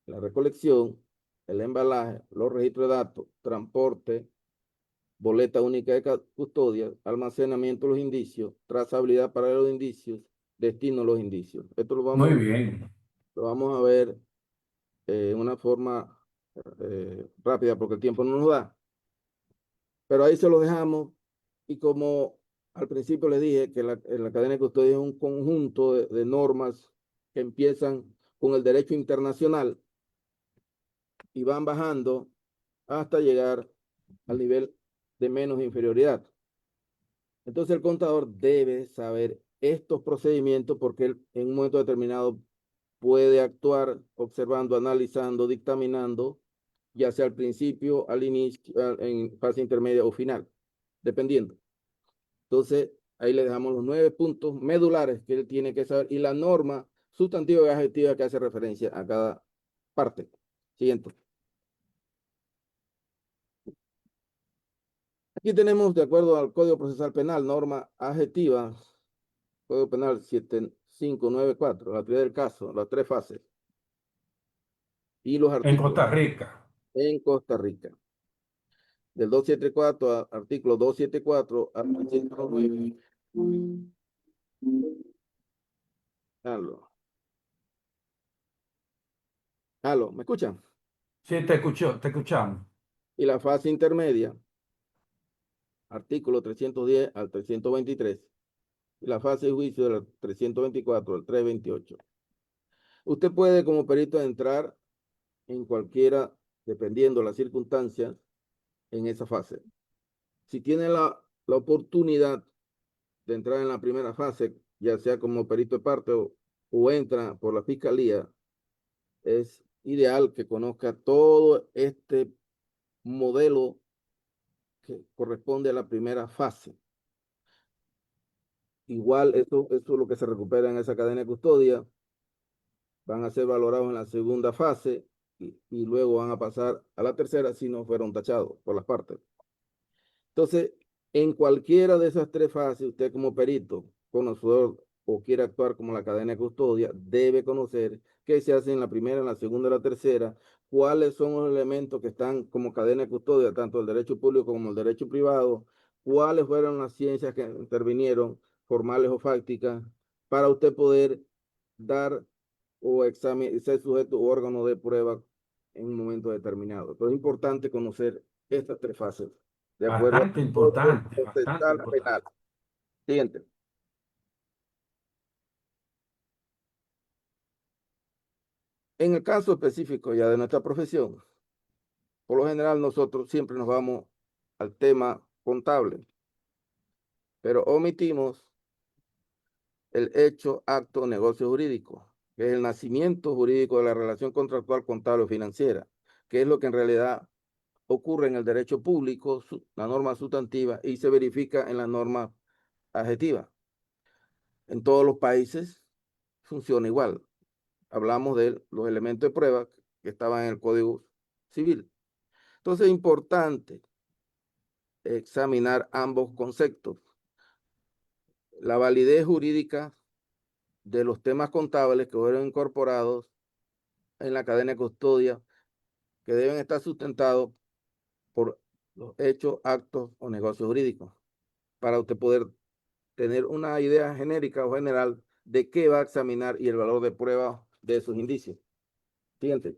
la recolección, el embalaje, los registros de datos, transporte, boleta única de custodia, almacenamiento de los indicios, trazabilidad para los indicios, destino de los indicios. Esto Muy bien. lo vamos a ver en una forma rápida porque el tiempo no nos da. Pero ahí se lo dejamos y como al principio les dije que la cadena de custodia es un conjunto de normas que empiezan con el derecho internacional y van bajando hasta llegar al nivel de menos inferioridad. Entonces el contador debe saber estos procedimientos porque él en un momento determinado puede actuar observando, analizando, dictaminando, ya sea al principio, al inicio, en fase intermedia o final, dependiendo. Entonces, ahí le dejamos los 9 puntos medulares que él tiene que saber y la norma sustantiva y adjetiva que hace referencia a cada parte. Siguiente. Aquí tenemos, de acuerdo al Código Procesal Penal, norma adjetiva, Código Penal 7594, la teoría del caso, las 3 fases. Y los En artículos Costa Rica. en Costa Rica. Del 274 al artículo 274 al 309. Aló. Aló, ¿me escuchan? Sí, te escuchamos. Y la fase intermedia, artículo 310 al 323. Y la fase de juicio del 324 al 328. Usted puede como perito entrar en cualquiera, dependiendo de las circunstancias, en esa fase. Si tiene la oportunidad de entrar en la primera fase, ya sea como perito de parte o entra por la fiscalía, es ideal que conozca todo este modelo que corresponde a la primera fase. Igual, eso es lo que se recupera en esa cadena de custodia. Van a ser valorados en la segunda fase y luego van a pasar a la tercera si no fueron tachados por las partes. Entonces, en cualquiera de esas 3 fases, usted como perito, conocedor o quiere actuar como la cadena de custodia, debe conocer qué se hace en la primera, en la segunda y la tercera, cuáles son los elementos que están como cadena de custodia, tanto el derecho público como el derecho privado, cuáles fueron las ciencias que intervinieron, formales o fácticas, para usted poder dar o examen, ser sujeto o órgano de prueba en un momento determinado. Entonces es importante conocer estas 3 fases, de acuerdo Bastante al importante, Código bastante Procesal importante. Penal. Siguiente. En el caso específico ya de nuestra profesión, por lo general nosotros siempre nos vamos al tema contable, pero omitimos el hecho, acto, negocio jurídico, que es el nacimiento jurídico de la relación contractual contable o financiera, que es lo que en realidad ocurre en el derecho público, la norma sustantiva, y se verifica en la norma adjetiva. En todos los países funciona igual. Hablamos de los elementos de prueba que estaban en el Código Civil. Entonces es importante examinar ambos conceptos. La validez jurídica de los temas contables que fueron incorporados en la cadena de custodia, que deben estar sustentados por los hechos, actos o negocios jurídicos, para usted poder tener una idea genérica o general de qué va a examinar y el valor de prueba de esos indicios. Siguiente.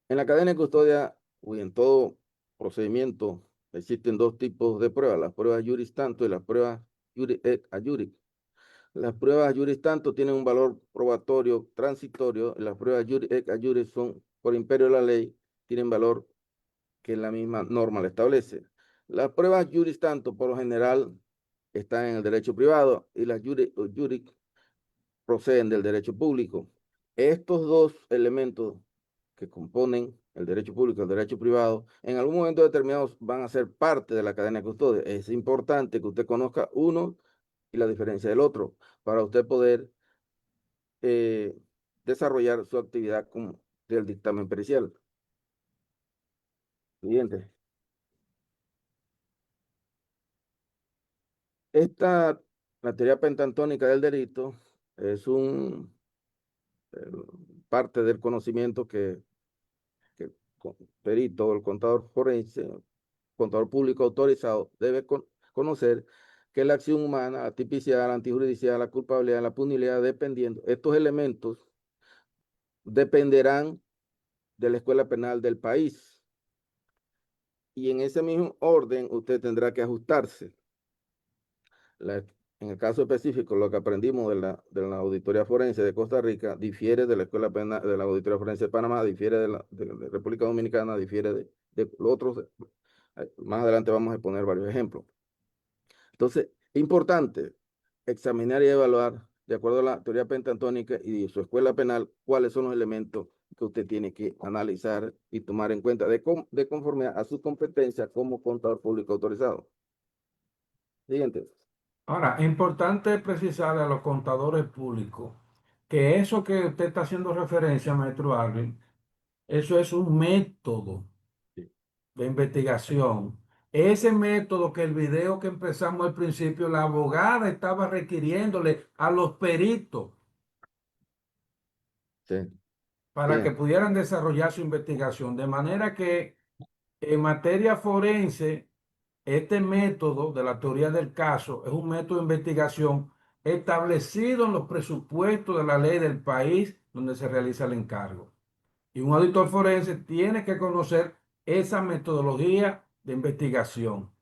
En la cadena de custodia o en todo procedimiento existen 2 tipos de pruebas, las pruebas juris tanto y las pruebas juris et a juris. Las pruebas juris tanto tienen un valor probatorio transitorio y las pruebas juris et a juris son por imperio de la ley, tienen valor que la misma norma le establece. Las pruebas juris tanto por lo general están en el derecho privado y las juris proceden del derecho público. Estos 2 elementos que componen el derecho público y el derecho privado, en algún momento determinado van a ser parte de la cadena de custodia. Es importante que usted conozca uno y la diferencia del otro para usted poder desarrollar su actividad como del dictamen pericial. Siguiente. La teoría pentantónica del delito es parte del conocimiento que el perito o el contador forense, contador público autorizado, debe conocer que la acción humana, la tipicidad, la antijuridicidad, la culpabilidad, la punibilidad, dependiendo, estos elementos dependerán de la escuela penal del país. Y en ese mismo orden usted tendrá que ajustarse. en el caso específico, lo que aprendimos de la auditoría forense de Costa Rica difiere de la escuela penal, de la auditoría forense de Panamá, difiere de República Dominicana, difiere de los otros. Más adelante vamos a poner varios ejemplos. Entonces, importante examinar y evaluar, de acuerdo a la teoría pentantónica y su escuela penal, cuáles son los elementos que usted tiene que analizar y tomar en cuenta de conformidad a su competencia como contador público autorizado. Siguiente. Ahora, es importante precisarle a los contadores públicos que eso que usted está haciendo referencia, maestro Arvin, eso es un método Sí. de investigación. Ese método que el video que empezamos al principio, la abogada estaba requiriéndole a los peritos Sí. para que Bien. pudieran desarrollar su investigación. De manera que en materia forense, este método de la teoría del caso es un método de investigación establecido en los presupuestos de la ley del país donde se realiza el encargo. Y un auditor forense tiene que conocer esa metodología de investigación.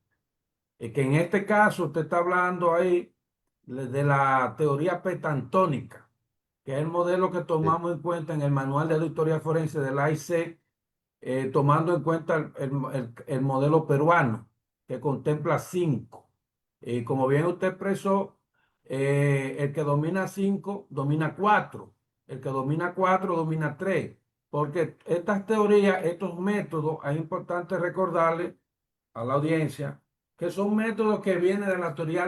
Y que en este caso usted está hablando ahí de la teoría petantónica, que es el modelo que Sí. tomamos en cuenta en el manual de auditoría forense del AIC, tomando en cuenta el modelo peruano, que contempla 5. Y como bien usted expresó, el que domina 5 domina 4, el que domina 4 domina 3, porque estas teorías, estos métodos, es importante recordarle a la audiencia que son métodos que vienen de la teoría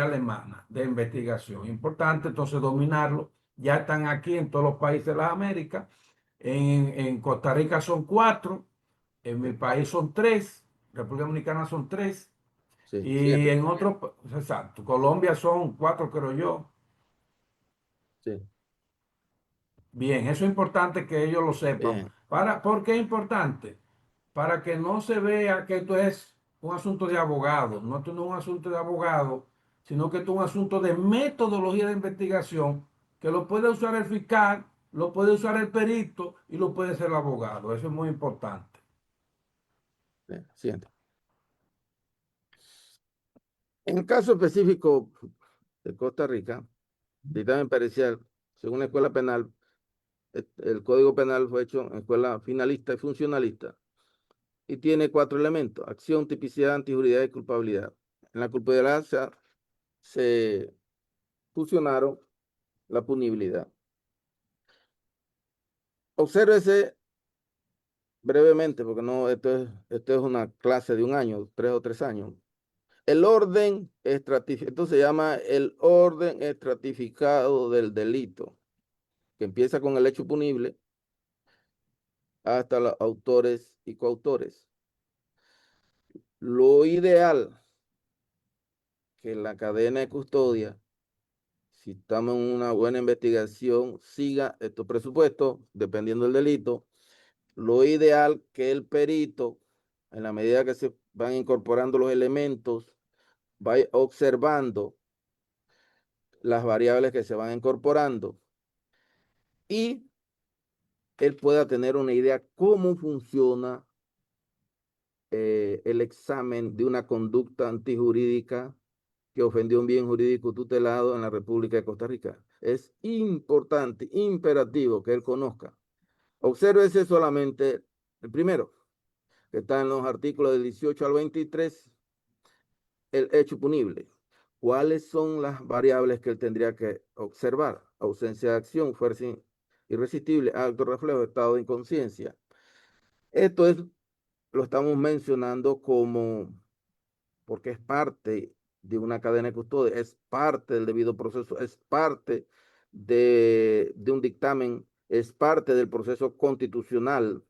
alemana de investigación. Importante entonces dominarlo. Ya están aquí en todos los países de las Américas. En Costa Rica son 4, en mi país son 3, República Dominicana son 3, Sí. y Siguiente. en otros, exacto, Colombia son 4, creo yo. Sí. Bien, eso es importante que ellos lo sepan. Bien. ¿Por qué es importante? Para que no se vea que esto es un asunto de abogado. No, esto no es un asunto de abogado, sino que esto es un asunto de metodología de investigación que lo puede usar el fiscal, lo puede usar el perito y lo puede hacer el abogado. Eso es muy importante. Bien. Siguiente. En el caso específico de Costa Rica, dictamen pericial, según la escuela penal, el Código Penal fue hecho en escuela finalista y funcionalista y tiene 4 elementos: acción, tipicidad, antijuridad y culpabilidad. En la culpabilidad se fusionaron la punibilidad. Obsérvese brevemente, porque no, esto es una clase de un año, 3 o 3 años. El orden estratificado, esto se llama el orden estratificado del delito, que empieza con el hecho punible hasta los autores y coautores. Lo ideal que la cadena de custodia, si estamos en una buena investigación, siga estos presupuestos, dependiendo del delito. Lo ideal que el perito, en la medida que se van incorporando los elementos, vaya observando las variables que se van incorporando y él pueda tener una idea cómo funciona el examen de una conducta antijurídica que ofendió un bien jurídico tutelado en la República de Costa Rica. Es importante, imperativo que él conozca. Obsérvese solamente el primero, que está en los artículos del 18 al 23, el hecho punible. ¿Cuáles son las variables que él tendría que observar? Ausencia de acción, fuerza irresistible, acto reflejo, estado de inconsciencia. Esto lo estamos mencionando porque es parte de una cadena de custodia, es parte del debido proceso, es parte de un dictamen, es parte del proceso constitucional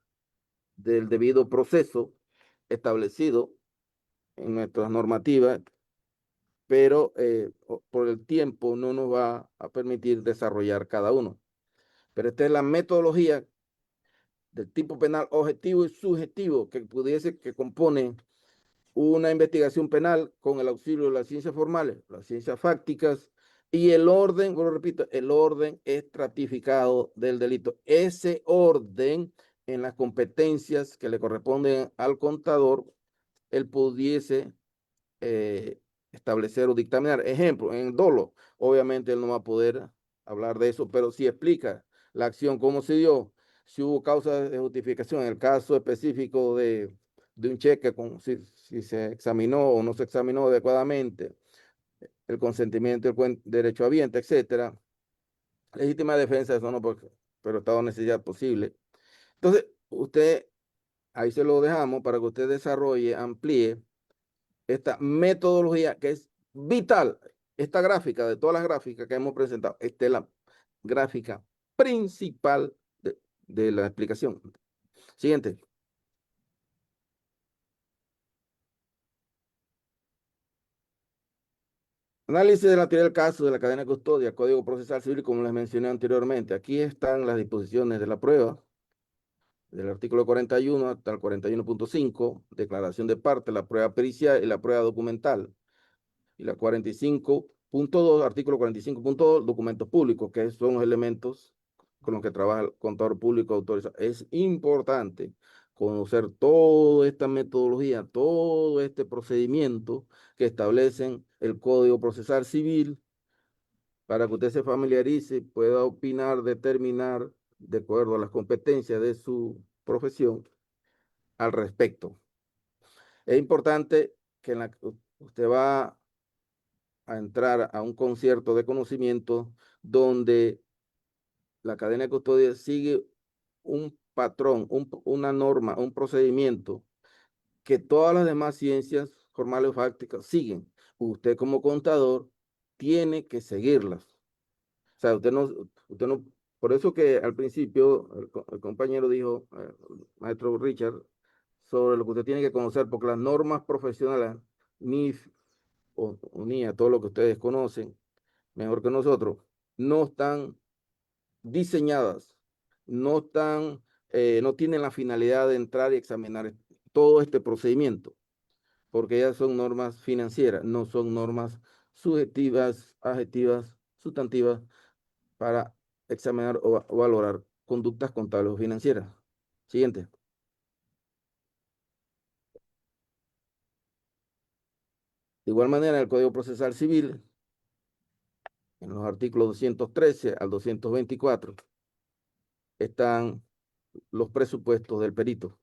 del debido proceso establecido en nuestras normativas, pero por el tiempo no nos va a permitir desarrollar cada uno. Pero esta es la metodología del tipo penal objetivo y subjetivo que compone una investigación penal con el auxilio de las ciencias formales, las ciencias fácticas y el orden, bueno, repito, el orden estratificado del delito. Ese orden en las competencias que le corresponden al contador, él pudiese establecer o dictaminar. Ejemplo, en dolo, obviamente él no va a poder hablar de eso, pero si explica la acción, cómo se dio, si hubo causa de justificación, en el caso específico de un cheque, si se examinó o no se examinó adecuadamente, el consentimiento, el derecho habiente, etcétera. Legítima defensa, eso no, pero estado de necesidad posible. Entonces, usted, ahí se lo dejamos para que usted desarrolle, amplíe esta metodología que es vital. Esta gráfica, de todas las gráficas que hemos presentado, esta es la gráfica principal de la explicación. Siguiente. Análisis de la teoría del caso de la cadena de custodia, Código Procesal Civil, como les mencioné anteriormente. Aquí están las disposiciones de la prueba, del artículo 41 hasta el 41.5, declaración de parte, la prueba pericial y la prueba documental. Y la 45.2, artículo 45.2, documentos públicos, que son los elementos con los que trabaja el contador público autorizado. Es importante conocer toda esta metodología, todo este procedimiento que establecen el Código Procesal Civil para que usted se familiarice y pueda opinar, determinar, de acuerdo a las competencias de su profesión, al respecto. Es importante que usted va a entrar a un concierto de conocimiento donde la cadena de custodia sigue un patrón, una norma, un procedimiento que todas las demás ciencias formales o fácticas siguen. Usted como contador tiene que seguirlas. O sea, usted no, por eso que al principio el compañero dijo, maestro Richard, sobre lo que usted tiene que conocer, porque las normas profesionales, NIF o NIA, todo lo que ustedes conocen, mejor que nosotros, no están diseñadas, no tienen la finalidad de entrar y examinar todo este procedimiento, porque ellas son normas financieras, no son normas subjetivas, adjetivas, sustantivas para examinar o valorar conductas contables o financieras. Siguiente. De igual manera, el Código Procesal Civil, en los artículos 213 al 224, están los presupuestos del perito.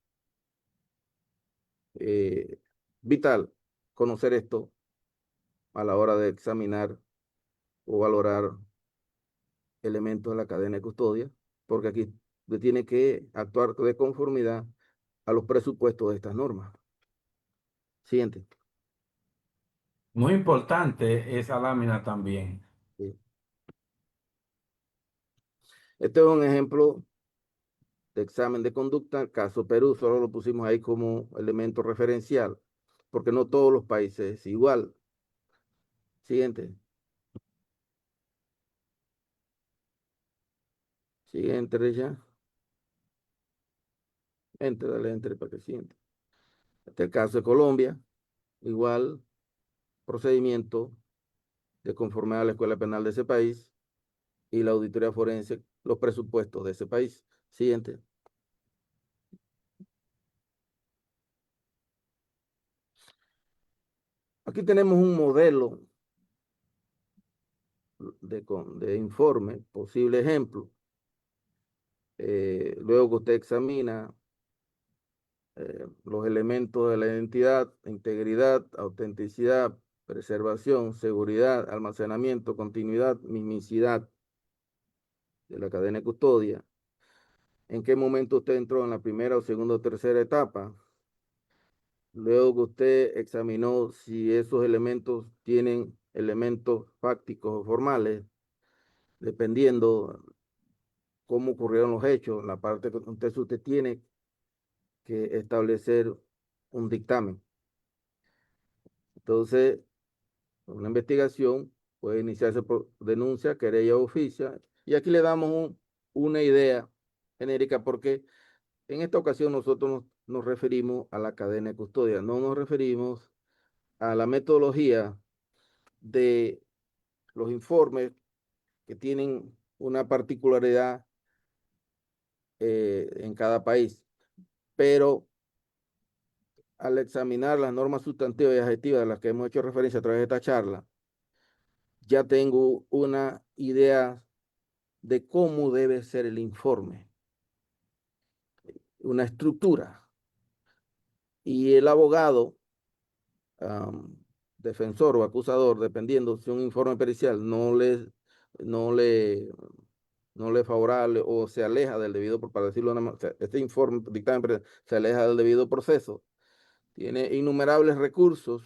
Vital conocer esto a la hora de examinar o valorar elementos de la cadena de custodia, porque aquí usted tiene que actuar de conformidad a los presupuestos de estas normas. Siguiente. Muy importante esa lámina también. Sí. Este es un ejemplo de examen de conducta, caso Perú, solo lo pusimos ahí como elemento referencial, porque no todos los países es igual. Siguiente. Siguiente, Reya. Dale entre para que siguiente. Este es el caso de Colombia, igual procedimiento de conformidad a la Escuela Penal de ese país y la auditoría forense, los presupuestos de ese país. Siguiente. Aquí tenemos un modelo de informe, posible ejemplo. Luego que usted examina los elementos de la identidad, integridad, autenticidad, preservación, seguridad, almacenamiento, continuidad, mismicidad de la cadena de custodia. ¿En qué momento usted entró en la primera o segunda o tercera etapa? Luego que usted examinó si esos elementos tienen elementos fácticos o formales, dependiendo cómo ocurrieron los hechos, la parte que usted tiene que establecer un dictamen. Entonces, una investigación puede iniciarse por denuncia, querella o oficia, y aquí le damos una idea genérica porque en esta ocasión nosotros nos referimos a la cadena de custodia, no nos referimos a la metodología de los informes que tienen una particularidad en cada país, pero al examinar las normas sustantivas y adjetivas de las que hemos hecho referencia a través de esta charla, ya tengo una idea de cómo debe ser el informe, una estructura. Y el abogado, defensor o acusador, dependiendo si un informe pericial no le, no le es favorable o se aleja del debido, para decirlo de una manera, este informe, dictamen se aleja del debido proceso, tiene innumerables recursos,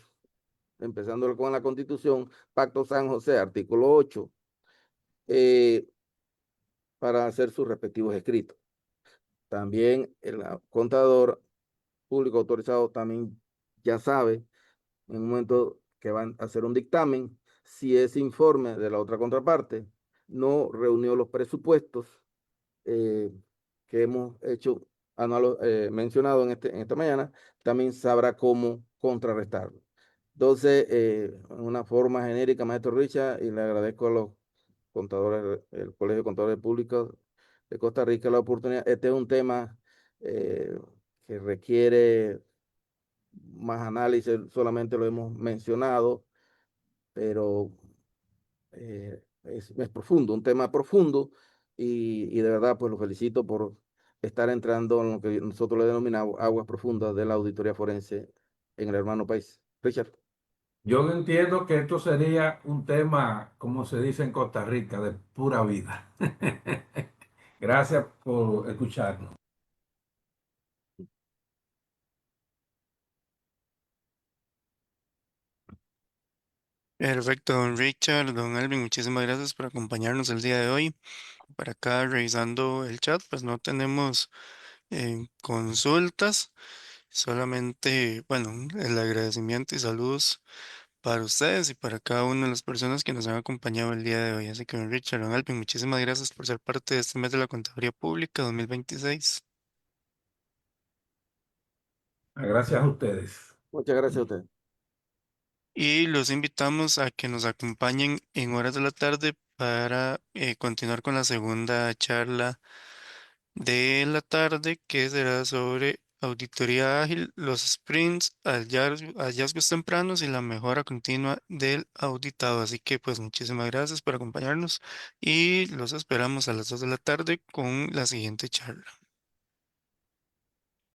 empezando con la Constitución, Pacto San José, artículo 8, para hacer sus respectivos escritos. También el contador público autorizado también ya sabe en un momento que van a hacer un dictamen, si ese informe de la otra contraparte no reunió los presupuestos eh, que hemos hecho, mencionado en esta mañana, también sabrá cómo contrarrestarlo. Entonces, en una forma genérica, maestro Richard, y le agradezco a los contadores, el Colegio de Contadores Públicos de Costa Rica la oportunidad. Este es un tema que requiere más análisis, solamente lo hemos mencionado, pero es profundo, un tema profundo, y de verdad pues lo felicito por estar entrando en lo que nosotros le denominamos aguas profundas de la auditoría forense en el hermano país. Richard. Yo entiendo que esto sería un tema, como se dice en Costa Rica, de pura vida. Gracias por escucharnos. Perfecto, don Richard, don Alvin, muchísimas gracias por acompañarnos el día de hoy. Para acá revisando el chat, pues no tenemos consultas, solamente, bueno, el agradecimiento y saludos para ustedes y para cada una de las personas que nos han acompañado el día de hoy. Así que, don Richard, don Alvin, muchísimas gracias por ser parte de este mes de la Contaduría Pública 2026. Gracias a ustedes. Muchas gracias a usted. Y los invitamos a que nos acompañen en horas de la tarde para continuar con la segunda charla de la tarde, que será sobre auditoría ágil, los sprints, hallazgos tempranos y la mejora continua del auditado. Así que pues muchísimas gracias por acompañarnos y los esperamos a las 2 de la tarde con la siguiente charla.